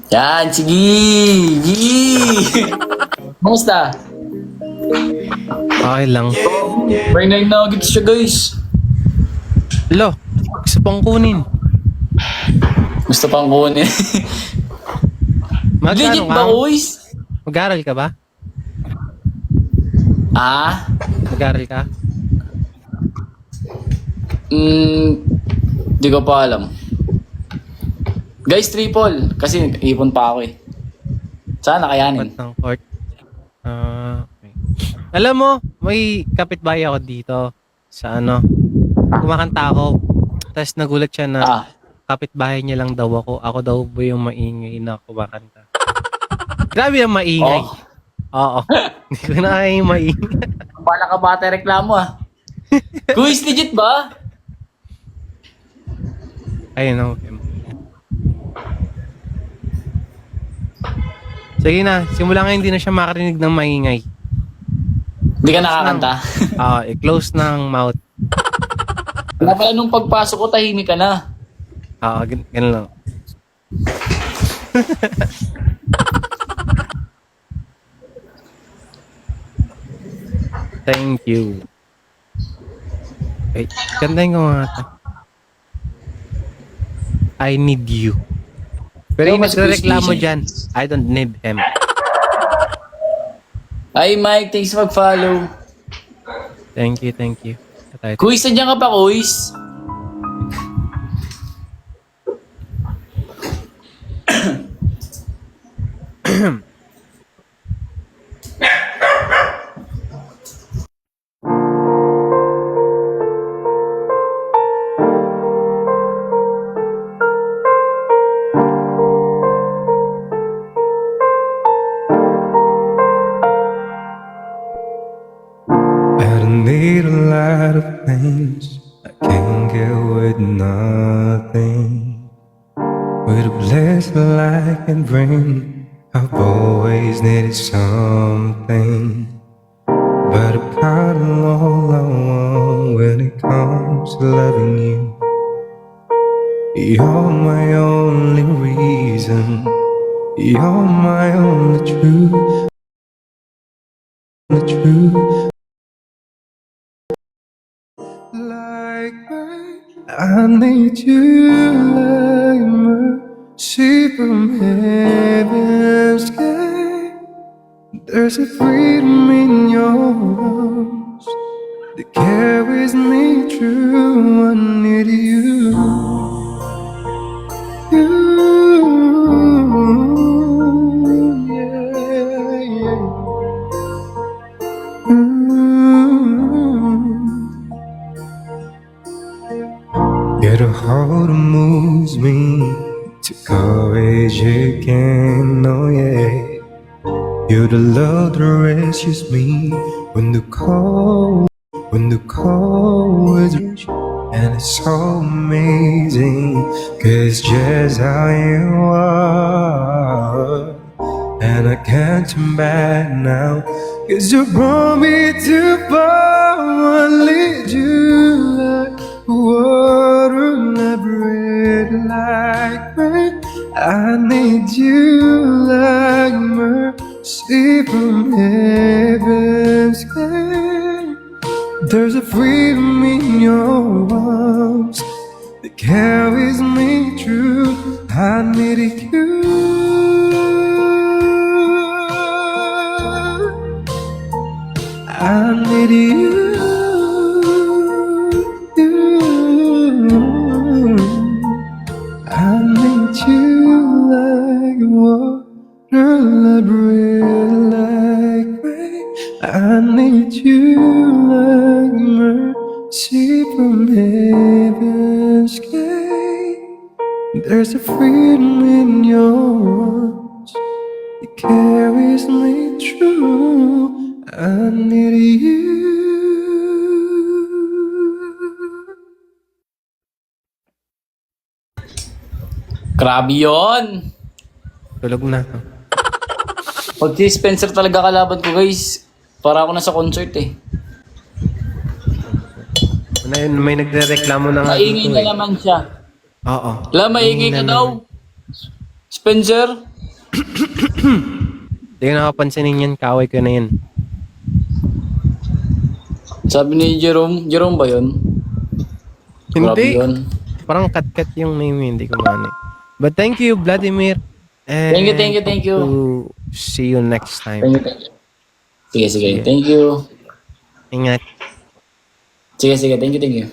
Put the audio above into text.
Yan, sige! Gee! Kamusta? Okay lang. May 9 nuggets siya, guys. Lo, gusto pang kunin. Gusto pang kunin. Legit Magkano ba, ka? boys? Mag-aral ka ba? Ah? Mag-aral ka? Di ko pa alam. Guys, triple. Kasi ipon pa ako eh. Sana kayanin. Ba't ng court? Okay. Alam mo, may kapitbahay ako dito sa ano. Kumakanta ako. Tapos nagulat siya na Ah, kapitbahay niya lang daw ako. Ako daw ba yung maingay na kumakanta. Grabe yung maingay. oh. Oo. Hindi ko na kaya yung maingay. Bala ka bata reklamo ah. Quiz legit ba? Ayun, okay. Sige na, simula nga hindi na siya makarinig ng maingay. Hindi ka nakakanta. I-close ng mouth. Wala pala nung pagpasok ko, tahimik ka na. Ganun lang. Thank you. Wait, kantahin ko nga ito. I need you. Pero yung Mas nagreklamo Christy. dyan, I don't need him. Ay, Mike, thanks sa mag-follow. Thank you, thank you. Quiz, nandiyan ka pa, quiz? I don't need a lot of things. I can't get with nothing. With a blessing life can bring, I've always needed something. But I'm kind of all I want when it comes to loving you. You're my only reason. You're my only truth. The truth. Like I need you like mercy from heaven's gate. There's a freedom in your arms that carries me through. I need you. Yeah, yeah. You're the heart that moves me to courage again, oh yeah. You're the love that rescues me when the cold is rich. And it's so amazing, 'cause just how you are. And I can't turn back now, 'cause you brought me too far. I need you like water, never like rain. I need you like mercy from heaven's gate. There's a freedom in your arms that carries me through. I need you. I need you. I need you like water, like bread, like rain. I need you like mercy from heaven's gate. There's a freedom in your arms that carries me through. I need you. Grabe yun. Tulog na. Pag si Spencer talaga kalaban ko, guys. Para ako nasa concert eh. May nagrereklamo na nga Maingay dito na eh. naman siya. Oo. Wala, maingay ka na daw. naman. Spencer, Hindi ko nakapansinin yan. Kaaway ko na yan. Sabi ni Jerome ba yun? Grabe Hindi. yun. Parang cut-cut yung name. Hindi ko maano. But thank you, Vladimir. And Thank you. to see you next time. Thank you. Sige. Thank you. Ingat. Sige. Thank you.